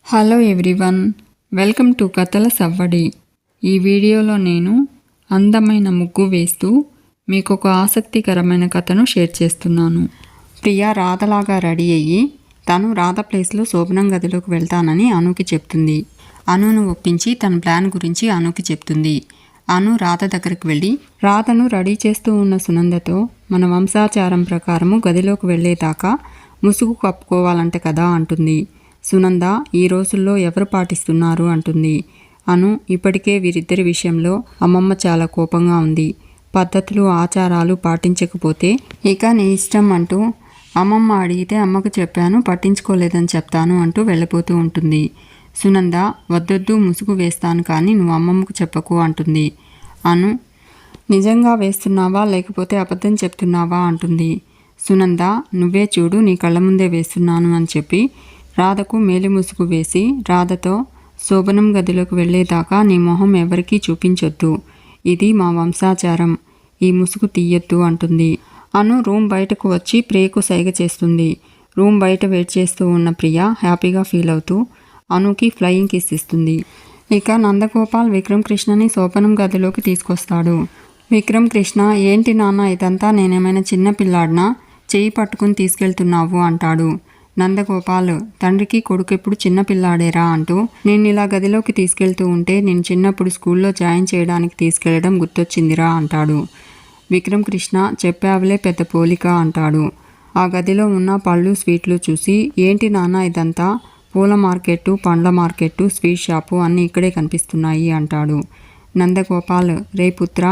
Hello everyone, welcome to కథల సవ్వడి. ఈ వీడియోలో నేను అందమైన ముగ్గు వేస్తూ మీకు ఒక ఆసక్తికరమైన కథను షేర్ చేస్తున్నాను. ప్రియా రాధలాగా రెడీ అయ్యి తను రాధ ప్లేస్లో శోభనం గదిలోకి వెళ్తానని అనుకి చెప్తుంది. అనును ఒప్పించి తన ప్లాన్ గురించి అనుకి చెప్తుంది. అను రాధ దగ్గరికి వెళ్ళి రాధను రెడీ చేస్తూ ఉన్న సునందతో మన వంశాచారం ప్రకారము గదిలోకి వెళ్ళేదాకా ముసుగు కప్పుకోవాలంటే కదా అంటుంది. సునంద ఈ రోజుల్లో ఎవరు పాటిస్తున్నారు అంటుంది. అను ఇప్పటికే వీరిద్దరి విషయంలో అమ్మమ్మ చాలా కోపంగా ఉంది. పద్ధతులు ఆచారాలు పాటించకపోతే ఇక నీ ఇష్టం అంటూ అమ్మమ్మ అడిగితే అమ్మకు చెప్పాను పట్టించుకోలేదని చెప్తాను అంటూ వెళ్ళిపోతూ ఉంటుంది. సునంద వద్దొద్దు ముసుగు వేస్తాను కానీ నువ్వు అమ్మమ్మకు చెప్పకు అంటుంది. అను నిజంగా వేస్తున్నావా లేకపోతే అబద్ధం చెప్తున్నావా అంటుంది. సునంద నువ్వే చూడు నీ కళ్ళ ముందే వేస్తున్నాను అని చెప్పి రాధకు మేలి ముసుగు వేసి రాధతో శోభనం గదిలోకి వెళ్ళేదాకా నీ మొహం ఎవరికీ చూపించొద్దు, ఇది మా వంశాచారం, ఈ ముసుగు తీయొద్దు అంటుంది. అను రూమ్ బయటకు వచ్చి ప్రియకు సైగ చేస్తుంది. రూమ్ బయట వెయిట్ చేస్తూ ఉన్న ప్రియ హ్యాపీగా ఫీల్ అవుతూ అనుకి ఫ్లయింగ్ కిస్ ఇస్తుంది. ఇక నందగోపాల్ విక్రమ్ కృష్ణని శోభనం గదిలోకి తీసుకొస్తాడు. విక్రమ్ కృష్ణ ఏంటి నాన్న ఇదంతా, నేనేమైనా చిన్న పిల్లాడినా చెయ్యి పట్టుకుని తీసుకెళ్తున్నావు అంటాడు. నందగోపాల్ తండ్రికి కొడుకెప్పుడు చిన్నపిల్లాడేరా అంటూ నేను ఇలా గదిలోకి తీసుకెళ్తూ ఉంటే నేను చిన్నప్పుడు స్కూల్లో జాయిన్ చేయడానికి తీసుకెళ్లడం గుర్తొచ్చిందిరా అంటాడు. విక్రమ్ కృష్ణ చెప్పావులే పెద్ద పోలిక అంటాడు. ఆ గదిలో ఉన్న పళ్ళు స్వీట్లు చూసి ఏంటి నాన్న ఇదంతా, పూల మార్కెట్టు పండ్ల మార్కెట్టు స్వీట్ షాపు అన్నీ ఇక్కడే కనిపిస్తున్నాయి అంటాడు. నందగోపాల్ రే పుత్ర,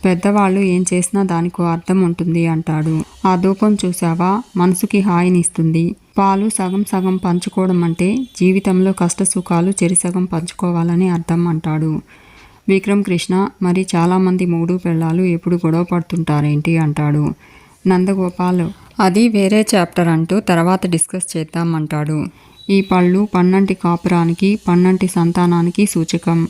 పెద్దవాళ్ళు ఏం చేసినా దానికో అర్థం ఉంటుంది అంటాడు. ఆ ధూపం చూసావా, మనసుకి హాయినిస్తుంది. పాలు సగం సగం పంచుకోవడం అంటే జీవితంలో కష్ట సుఖాలు చెరిసగం పంచుకోవాలని అర్థం అంటాడు. విక్రమ్ కృష్ణ మరి చాలామంది మూడు పెళ్ళాలు ఎప్పుడు గొడవ పడుతుంటారేంటి అంటాడు. నందగోపాల్ అది వేరే చాప్టర్ అంటూ తర్వాత డిస్కస్ చేద్దాం అంటాడు. ఈ పళ్ళు పన్నంటి కాపురానికి పన్నంటి సంతానానికి సూచకం.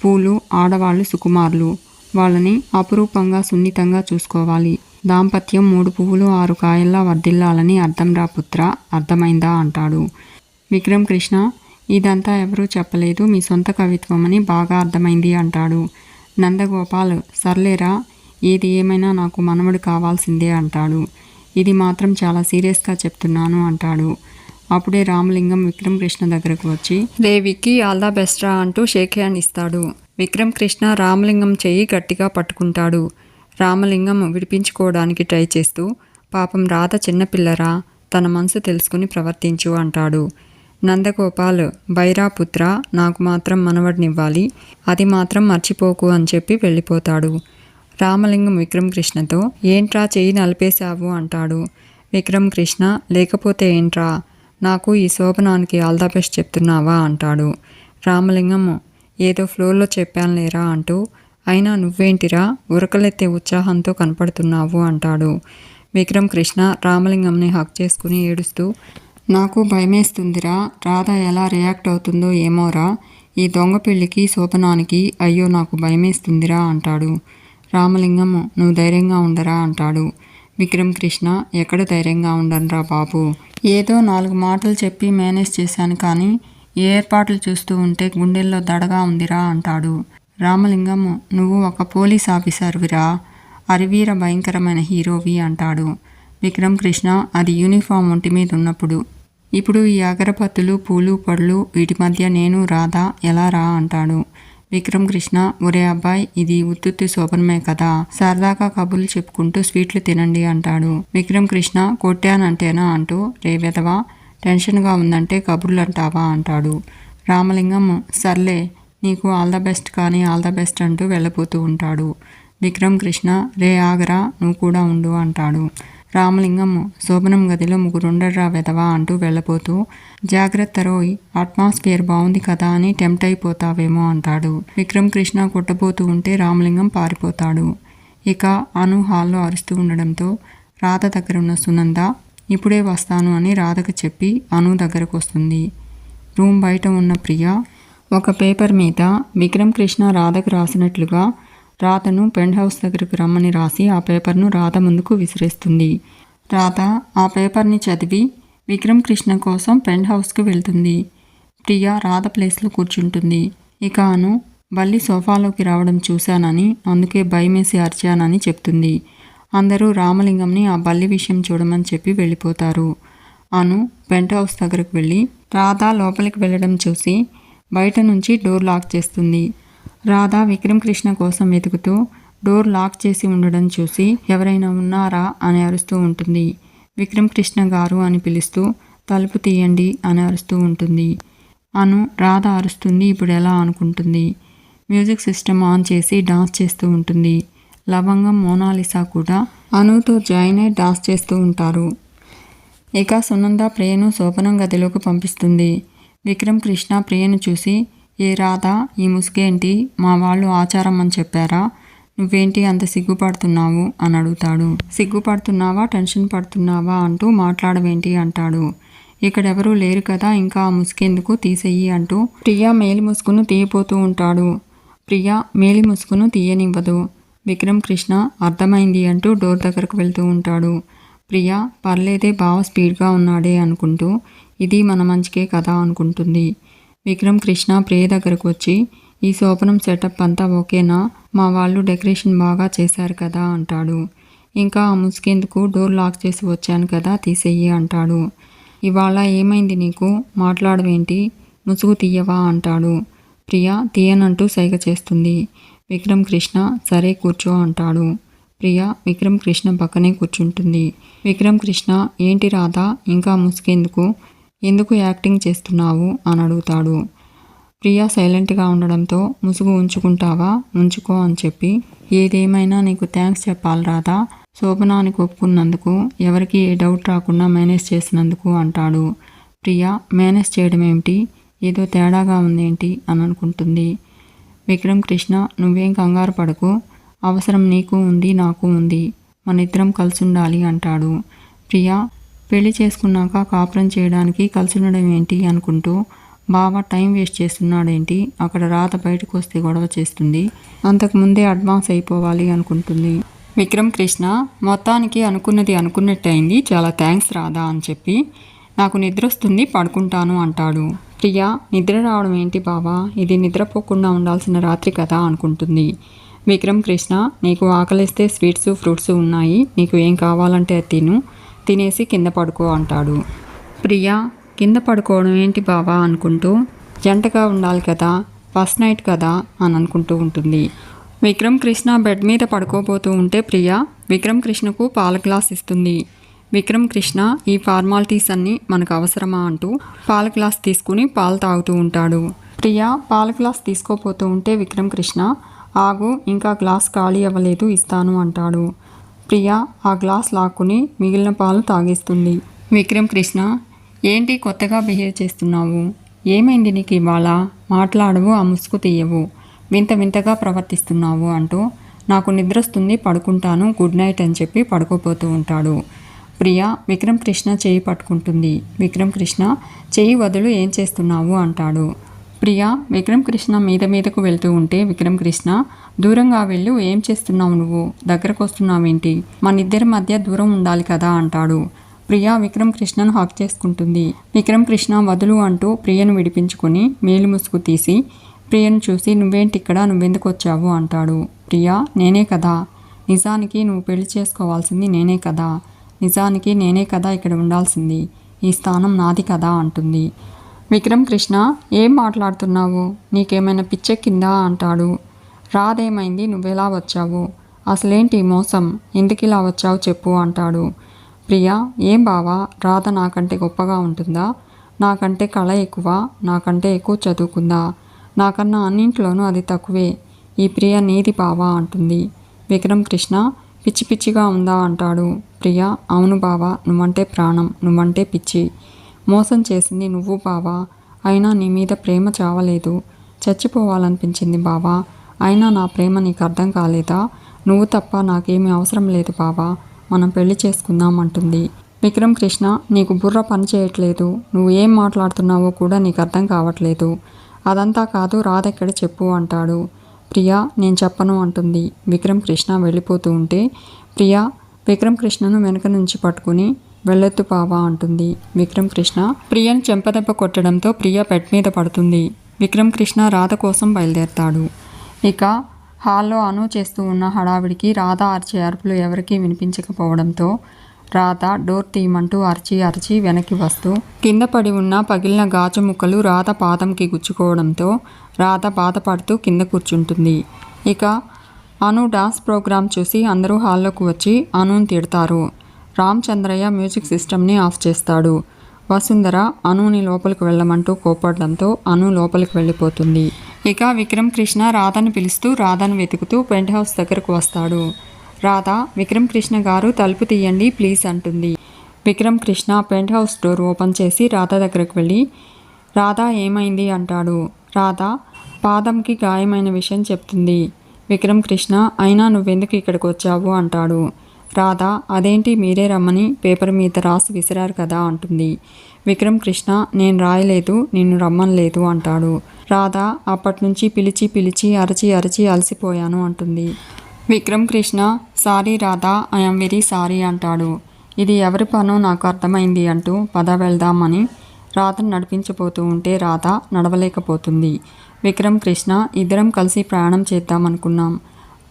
పూలు ఆడవాళ్ళు సుకుమారులు, వాళ్ళని అపురూపంగా సున్నితంగా చూసుకోవాలి. దాంపత్యం 3 పువ్వులు 6 కాయల్లా వర్ధిల్లాలని అర్థం రా పుత్ర, అర్థమైందా అంటాడు. విక్రమ్ కృష్ణ ఇదంతా ఎవరూ చెప్పలేదు, మీ సొంత కవిత్వమని బాగా అర్థమైంది అంటాడు. నందగోపాల్ సర్లేరా, ఏది ఏమైనా నాకు మనవడు కావాల్సిందే అంటాడు. ఇది మాత్రం చాలా సీరియస్గా చెప్తున్నాను అంటాడు. అప్పుడే రామలింగం విక్రమ్ కృష్ణ దగ్గరకు వచ్చి దేవికి ఆల్ ద బెస్ట్ రా అంటూ షేక్ హ్యాండ్ ఇస్తాడు. విక్రమ్ కృష్ణ రామలింగం చెయ్యి గట్టిగా పట్టుకుంటాడు. రామలింగం విడిపించుకోవడానికి ట్రై చేస్తూ పాపం రాధ చిన్నపిల్లరా, తన మనసు తెలుసుకుని ప్రవర్తించు అంటాడు. నందగోపాల్ బైరా పుత్ర, నాకు మాత్రం మనవడినివ్వాలి, అది మాత్రం మర్చిపోకు అని చెప్పి వెళ్ళిపోతాడు. రామలింగం విక్రమ్ కృష్ణతో ఏంట్రా చెయ్యి నలిపేశావు అంటాడు. విక్రమ్ కృష్ణ లేకపోతే ఏంట్రా, నాకు ఈ శోభనానికి ఆల్ ద బెస్ట్ చెప్తున్నావా అంటాడు. రామలింగం ఏదో ఫ్లోర్లో చెప్పానులేరా అంటూ అయినా నువ్వేంటిరా ఉరకలెత్తే ఉత్సాహంతో కనపడుతున్నావు అంటాడు. విక్రమ్ కృష్ణ రామలింగంని హక్ చేసుకుని ఏడుస్తూ నాకు భయమేస్తుందిరా, రాధ ఎలా రియాక్ట్ అవుతుందో ఏమోరా, ఈ దొంగ పెళ్ళికి శోభనానికి అయ్యో నాకు భయమేస్తుందిరా అంటాడు. రామలింగం నువ్వు ధైర్యంగా ఉండరా అంటాడు. విక్రమ్ కృష్ణ ఎక్కడ ధైర్యంగా ఉండనురా బాబు, ఏదో 4 మాటలు చెప్పి మేనేజ్ చేశాను కానీ ఈ ఏర్పాట్లు చూస్తూ ఉంటే గుండెల్లో దడగా ఉందిరా అంటాడు. రామలింగం నువ్వు ఒక పోలీస్ ఆఫీసర్విరా, అరివీర భయంకరమైన హీరోవి అంటాడు. విక్రమ్ కృష్ణ అది యూనిఫామ్ ఒంటి మీద ఉన్నప్పుడు, ఇప్పుడు ఈ అగరబత్తులు పూలు పళ్ళు వీటి మధ్య నేను రాధ ఎలా రా అంటాడు. విక్రమ్ కృష్ణ ఒరే అబ్బాయి, ఇది ఉత్తుత్తి శోభనమే కదా, సరదాగా కబుర్లు చెప్పుకుంటూ స్వీట్లు తినండి అంటాడు. విక్రమ్ కృష్ణ కొట్టానంటేనా అంటూ రే వెధవా, టెన్షన్గా ఉందంటే కబుర్లు అంటావా అంటాడు. రామలింగం సర్లే నీకు ఆల్ ద బెస్ట్ కానీ ఆల్ ద బెస్ట్ అంటూ వెళ్ళిపోతూ ఉంటాడు. విక్రమ్ కృష్ణ రే ఆగరా, నువ్వు కూడా ఉండు అంటాడు. రామలింగం శోభనం గదిలో 3 ఉండర్రా వెధవా అంటూ వెళ్ళిపోతూ జాగ్రత్త రోయ్, అట్మాస్ఫియర్ బాగుంది కదా అని టెంప్ట్ అయిపోతావేమో అంటాడు. విక్రమ్ కృష్ణ కొట్టబోతూ ఉంటే రామలింగం పారిపోతాడు. ఇక అను హాల్లో అరుస్తూ ఉండడంతో రాధ దగ్గర ఉన్న సునంద ఇప్పుడే వస్తాను అని రాధకు చెప్పి అను దగ్గరకు వస్తుంది. రూమ్ బయట ఉన్న ప్రియ ఒక పేపర్ మీద విక్రమ్ కృష్ణ రాధకు రాసినట్లుగా రాధను పెంట్ హౌస్ దగ్గరకు రమ్మని రాసి ఆ పేపర్ను రాధ ముందుకు విసిరేస్తుంది. రాధ ఆ పేపర్ని చదివి విక్రమ్ కృష్ణ కోసం పెంట్ హౌస్కి వెళ్తుంది. ప్రియా రాధ ప్లేస్లో కూర్చుంటుంది. ఇక అను బల్లి సోఫాలోకి రావడం చూశానని అందుకే భయమేసి అరిచానని చెప్తుంది. అందరూ రామలింగంని ఆ బల్లి విషయం చూడమని చెప్పి వెళ్ళిపోతారు. అను పెంట్ హౌస్ దగ్గరకు వెళ్ళి రాధ లోపలికి వెళ్ళడం చూసి బయట నుంచి డోర్ లాక్ చేస్తుంది. రాధ విక్రమ్ కృష్ణ కోసం వెతుకుతూ డోర్ లాక్ చేసి ఉండడం చూసి ఎవరైనా ఉన్నారా అని అరుస్తూ ఉంటుంది. విక్రమ్ కృష్ణ గారు అని పిలుస్తూ తలుపు తీయండి అని అరుస్తూ ఉంటుంది. అను రాధ అరుస్తుంది ఇప్పుడు ఎలా అనుకుంటుంది. మ్యూజిక్ సిస్టమ్ ఆన్ చేసి డాన్స్ చేస్తూ ఉంటుంది. లవంగం, మోనాలిసా కూడా అనుతో జాయిన్ అయి డాన్స్ చేస్తూ ఉంటారు. ఇక సునంద ప్రియను శోభనం గదిలోకి పంపిస్తుంది. విక్రమ్ కృష్ణ ప్రియను చూసి, ఏ రాధా, ఈ ముసుగేంటి? మా వాళ్ళు ఆచారం అని చెప్పారా? నువ్వేంటి అంత సిగ్గుపడుతున్నావు అని అడుగుతాడు. సిగ్గుపడుతున్నావా, టెన్షన్ పడుతున్నావా అంటూ మాట్లాడవేంటి అంటాడు. ఇక్కడెవరూ లేరు కదా, ఇంకా ఆ ముసుగెందుకు, తీసేయి అంటూ ప్రియా మేలి ముసుగును తీయపోతూ ఉంటాడు. ప్రియా మేలి ముసుగును తీయనివ్వదు. విక్రమ్ కృష్ణ అర్థమైంది అంటూ డోర్ దగ్గరకు వెళ్తూ ఉంటాడు. ప్రియా పర్లేదే, బావ స్పీడ్గా ఉన్నాడే అనుకుంటూ ఇది మన మంచికే కదా అనుకుంటుంది. విక్రమ్ కృష్ణ ప్రియ దగ్గరకు వచ్చి, ఈ శోభనం సెటప్ అంతా ఓకేనా? మా వాళ్ళు డెకరేషన్ బాగా చేశారు కదా అంటాడు. ఇంకా ఆ ముసుగెందుకు, డోర్ లాక్ చేసి వచ్చాను కదా, తీసేయి అంటాడు. ఇవాళ ఏమైంది నీకు, మాట్లాడవేంటి, ముసుగు తీయవా అంటాడు. ప్రియా తీయనంటూ సైగ చేస్తుంది. విక్రమ్ కృష్ణ సరే కూర్చో అంటాడు. ప్రియా విక్రమ్ కృష్ణ పక్కనే కూర్చుంటుంది. విక్రమ్ కృష్ణ ఏంటి రాధా, ఇంకా ముసుగెందుకు, ఎందుకు యాక్టింగ్ చేస్తున్నావు అని అడుగుతాడు. ప్రియా సైలెంట్గా ఉండడంతో ముసుగు ఉంచుకుంటావా, ఉంచుకో అని చెప్పి, ఏదేమైనా నీకు థ్యాంక్స్ చెప్పాలి రాధా, శోభనానికి ఒప్పుకున్నందుకు, ఎవరికి ఏ డౌట్ రాకుండా మేనేజ్ చేసినందుకు అంటాడు. ప్రియా మేనేజ్ చేయడం ఏమిటి, ఏదో తేడాగా ఉందేంటి అని అనుకుంటుంది. విక్రమ్ కృష్ణ నువ్వేం కంగారు పడకు, అవసరం నీకు ఉంది, నాకు ఉంది, మన ఇద్దరం కలిసి ఉండాలి అంటాడు. ప్రియా పెళ్లి చేసుకున్నాక కాపురం చేయడానికి కలిసి ఉండడం ఏంటి అనుకుంటూ, బావ టైం వేస్ట్ చేస్తున్నాడేంటి, అక్కడ రాత బయటకు వస్తే గొడవ చేస్తుంది, అంతకుముందే అడ్వాన్స్ అయిపోవాలి అనుకుంటుంది. విక్రమ్ కృష్ణ మొత్తానికి అనుకున్నది అనుకున్నట్టయింది, చాలా థ్యాంక్స్ రాధా అని చెప్పి, నాకు నిద్ర వస్తుంది పడుకుంటాను అంటాడు. ప్రియా నిద్ర రావడం ఏంటి బావా, ఇది నిద్రపోకుండా ఉండాల్సిన రాత్రి కదా అనుకుంటుంది. విక్రమ్ కృష్ణ నీకు ఆకలిస్తే స్వీట్స్, ఫ్రూట్స్ ఉన్నాయి, నీకు ఏం కావాలంటే అది తిను, తినేసి కింద పడుకో అంటాడు. ప్రియా కింద పడుకోవడం ఏంటి బావా అనుకుంటూ, జంటగా ఉండాలి కదా, ఫస్ట్ నైట్ కదా అని అనుకుంటూ ఉంటుంది. విక్రమ్ కృష్ణ బెడ్ మీద పడుకోబోతూ ఉంటే ప్రియా విక్రమ్ కృష్ణకు పాల గ్లాస్ ఇస్తుంది. విక్రమ్ కృష్ణ ఈ ఫార్మాలిటీస్ అన్నీ మనకు అవసరమా అంటూ పాల గ్లాస్ తీసుకుని పాలు తాగుతూ ఉంటాడు. ప్రియా పాల గ్లాస్ తీసుకోపోతూ ఉంటే విక్రమ్ కృష్ణ ఆగు, ఇంకా గ్లాస్ ఖాళీ అవ్వలేదు, ఇస్తాను అంటాడు. ప్రియా ఆ గ్లాస్ లాక్కుని మిగిలిన పాలు తాగేస్తుంది. విక్రమ్ కృష్ణ ఏంటి కొత్తగా బిహేవ్ చేస్తున్నావు, ఏమైంది నీకు ఇవాళ, మాట్లాడవు, ఆ ముసుగు తీయవు, వింత వింతగా ప్రవర్తిస్తున్నావు అంటూ నాకు నిద్రొస్తుంది పడుకుంటాను, గుడ్ నైట్ అని చెప్పి పడుకోపోతూ ఉంటాడు. ప్రియా విక్రమ్ కృష్ణ చేయి పట్టుకుంటుంది. విక్రమ్ కృష్ణ చేయి వదులు, ఏం చేస్తున్నావు అంటాడు. ప్రియా విక్రమ్ కృష్ణ మీదకు వెళ్తూ ఉంటే విక్రమ్ కృష్ణ దూరంగా వెళ్ళు, ఏం చేస్తున్నావు నువ్వు, దగ్గరకు వస్తున్నావేంటి, మన ఇద్దరి మధ్య దూరం ఉండాలి కదా అంటాడు. ప్రియా విక్రమ్ కృష్ణను హక్ చేసుకుంటుంది. విక్రమ్ కృష్ణ వదులు అంటూ ప్రియను విడిపించుకొని మేలు ముసుగు తీసి ప్రియను చూసి నువ్వేంటి ఇక్కడ, నువ్వెందుకు వచ్చావు అంటాడు. ప్రియా నేనే కదా, నిజానికి నువ్వు పెళ్లి చేసుకోవాల్సింది నేనే కదా, నిజానికి నేనే కదా ఇక్కడ ఉండాల్సింది, ఈ స్థానం నాది కదా అంటుంది. విక్రమ్ కృష్ణ ఏం మాట్లాడుతున్నావు, నీకేమైనా పిచ్చెక్కిందా అంటాడు. రాదేమైంది, నువ్వెలా వచ్చావు, అసలేంటి మోసం, ఎందుకు ఇలా వచ్చావు చెప్పు అంటాడు. ప్రియా ఏం బావా, రాధ నాకంటే గొప్పగా ఉంటుందా, నాకంటే కళ ఎక్కువ, నాకంటే ఎక్కువ చదువుకుందా, నాకన్నా అన్నింట్లోనూ అది తక్కువే, ఈ ప్రియ నీది బావా అంటుంది. విక్రమ్ కృష్ణ పిచ్చి పిచ్చిగా ఉందా అంటాడు. ప్రియా అవును బావా, నువ్వంటే ప్రాణం, నువ్వంటే పిచ్చి, మోసం చేసింది నువ్వు బావా, అయినా నీ మీద ప్రేమ చావలేదు, చచ్చిపోవాలనిపించింది బావా, అయినా నా ప్రేమ నీకు అర్థం కాలేదా, నువ్వు తప్ప నాకేమీ అవసరం లేదు బావా, మనం పెళ్లి చేసుకుందాం అంటుంది. విక్రమ్ కృష్ణ నీకు బుర్ర పని చేయట్లేదు, నువ్వు ఏం మాట్లాడుతున్నావో కూడా నీకు అర్థం కావట్లేదు, అదంతా కాదు, రాదెక్కడ చెప్పు అంటాడు. ప్రియా నేను చెప్పను అంటుంది. విక్రమ్ కృష్ణ వెళ్ళిపోతూ ఉంటే ప్రియా విక్రమ్ కృష్ణను వెనుక నుంచి పట్టుకుని వెళ్ళొద్దు బావా అంటుంది. విక్రమ్ కృష్ణ ప్రియను చెంపదెబ్బ కొట్టడంతో ప్రియ బెడ్ మీద పడుతుంది. విక్రమ్ కృష్ణ రాధ కోసం బయలుదేరతాడు. ఇక హాల్లో అను చేస్తూ ఉన్న హడావిడికి రాధ అరిచే అరుపులు ఎవరికీ వినిపించకపోవడంతో రాధ డోర్ తీయమంటూ అరిచి అరిచి వెనక్కి వస్తూ కింద పడి ఉన్న పగిలిన గాజు ముక్కలు రాధ పాదంకి గుచ్చుకోవడంతో రాధ బాధపడుతూ కింద కూర్చుంటుంది. ఇక అను డాన్స్ ప్రోగ్రాం చూసి అందరూ హాల్లోకి వచ్చి అనుని తిడతారు. రామచంద్రయ్య మ్యూజిక్ సిస్టమ్ని ఆఫ్ చేస్తాడు. వసుంధర అనుని లోపలికి వెళ్ళమంటూ కోపడడంతో అను లోపలికి వెళ్ళిపోతుంది. ఇక విక్రమ్ కృష్ణ రాధని పిలుస్తూ రాధను వెతుకుతూ పెంట్ హౌస్ దగ్గరకు వస్తాడు. రాధ విక్రమ్ కృష్ణ గారు తలుపు తీయండి ప్లీజ్ అంటుంది. Vikram Krishna penthouse door open చేసి రాధ దగ్గరకు వెళ్ళి రాధ ఏమైంది అంటాడు. రాధ పాదంకి గాయమైన విషయం చెప్తుంది. విక్రమ్ కృష్ణ అయినా నువ్వెందుకు ఇక్కడికి వచ్చావు అంటాడు. రాధ అదేంటి మీరే రమ్మని పేపర్ మీద రాసి విసిరారు కదా అంటుంది. విక్రమ్ కృష్ణ నేను రాయలేదు, నిన్ను రమ్మనలేదు అంటాడు. రాధ అప్పటి నుంచి పిలిచి పిలిచి అరచి అరచి అలసిపోయాను అంటుంది. Vikram Krishna sorry Radha I'm very sorry అంటాడు. ఇది ఎవరి పనో నాకు అర్థమైంది అంటూ పద వెళ్దామని రాధను నడిపించబోతూ ఉంటే రాధ నడవలేకపోతుంది. విక్రమ్ కృష్ణ ఇద్దరం కలిసి ప్రయాణం చేద్దామనుకున్నాం.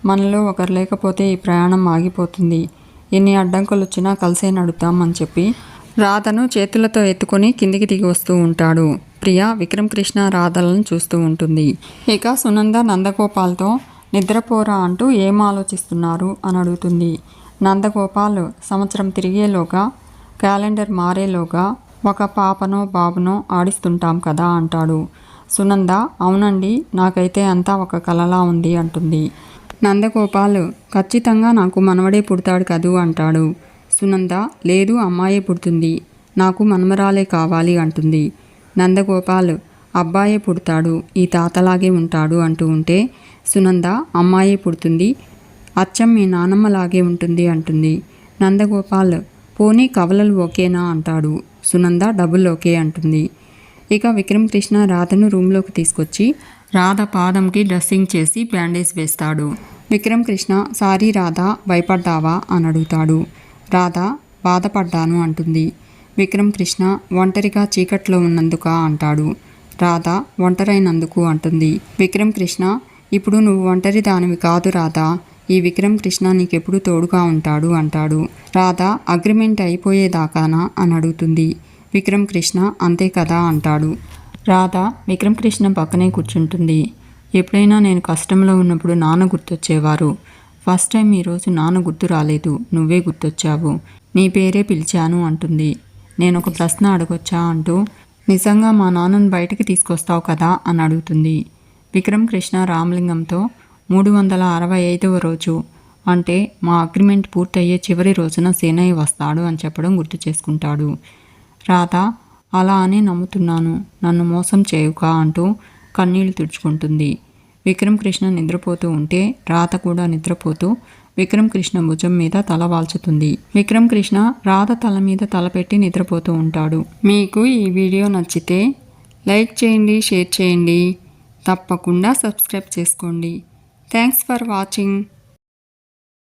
మనలో ఒకరు లేకపోతే ఈ ప్రయాణం ఆగిపోతుంది. ఎన్ని అడ్డంకులు వచ్చినా కలిసే నడుద్దామని చెప్పి రాధను చేతులతో ఎత్తుకొని కిందికి దిగి వస్తూ ఉంటాడు. ప్రియ విక్రమ్ కృష్ణ రాధలను చూస్తూ ఉంటుంది. ఇక సునంద నందగోపాల్తో నిద్రపోరా అంటూ ఏం ఆలోచిస్తున్నారు అని అడుగుతుంది. నందగోపాల్ సంవత్సరం తిరిగేలోగా క్యాలెండర్ మారేలోగా ఒక పాపనో బాబునో ఆడిస్తుంటాం కదా అంటాడు. సునంద అవునండి నాకైతే అంతా ఒక కలలా ఉంది అంటుంది. నందగోపాల్ ఖచ్చితంగా నాకు మనవడే పుడతాడు కదూ అంటాడు. సునంద లేదు అమ్మాయే పుడుతుంది, నాకు మనమరాలే కావాలి అంటుంది. నందగోపాల్ అబ్బాయే పుడతాడు, ఈ తాతలాగే ఉంటాడు అంటూ ఉంటే సునంద అమ్మాయే పుడుతుంది, అచ్చం మీ నానమ్మలాగే ఉంటుంది అంటుంది. నందగోపాల్ పోనీ కవలలు ఓకేనా అంటాడు. సునంద డబుల్ ఓకే అంటుంది. ఇక విక్రమ్ కృష్ణ రాధను రూమ్లోకి తీసుకొచ్చి రాధ పాదంకి డ్రెస్సింగ్ చేసి బ్యాండేజ్ వేస్తాడు. విక్రమ్ కృష్ణ సారీ రాధ భయపడ్డావా అని అడుగుతాడు. రాధ బాధపడ్డాను అంటుంది. విక్రమ్ కృష్ణ ఒంటరిగా చీకట్లో ఉన్నందుక అంటాడు. రాధ ఒంటరైనందుకు అంటుంది. విక్రమ్ కృష్ణ ఇప్పుడు నువ్వు ఒంటరి దానివి కాదు రాధ, ఈ విక్రమ్ కృష్ణ నీకెప్పుడు తోడుగా ఉంటాడు అంటాడు. రాధ అగ్రిమెంట్ అయిపోయేదాకానా అని అడుగుతుంది. విక్రమ్ కృష్ణ అంతే కదా అంటాడు. రాధ విక్రమ్ కృష్ణ పక్కనే కూర్చుంటుంది. ఎప్పుడైనా నేను కష్టంలో ఉన్నప్పుడు నాన్న గుర్తొచ్చేవారు. ఫస్ట్ టైం ఈరోజు నాన్న గుర్తు రాలేదు, నువ్వే గుర్తొచ్చావు, నీ పేరే పిలిచాను అంటుంది. నేను ఒక ప్రశ్న అడగొచ్చా అంటూ నిజంగా మా నాన్నను బయటికి తీసుకొస్తావు కదా అని అడుగుతుంది. విక్రమ్ కృష్ణ రామలింగంతో 365వ రోజు అంటే మా అగ్రిమెంట్ పూర్తయ్యే చివరి రోజున సేనయ్య వస్తాడు అని చెప్పడం గుర్తు చేసుకుంటాడు. రాధ అలా అని నమ్ముతున్నాను, నన్ను మోసం చేయుక అంటూ కన్నీళ్లు తుడుచుకుంటుంది. విక్రమ్ కృష్ణ నిద్రపోతూ ఉంటే రాధ కూడా నిద్రపోతూ విక్రమ్ కృష్ణ భుజం మీద తల వాల్చుతుంది. విక్రమ్ కృష్ణ రాధ తల మీద తలపెట్టి నిద్రపోతూ ఉంటాడు. మీకు ఈ వీడియో నచ్చితే లైక్ చేయండి, షేర్ చేయండి, తప్పకుండా సబ్స్క్రైబ్ చేసుకోండి. Thanks for watching.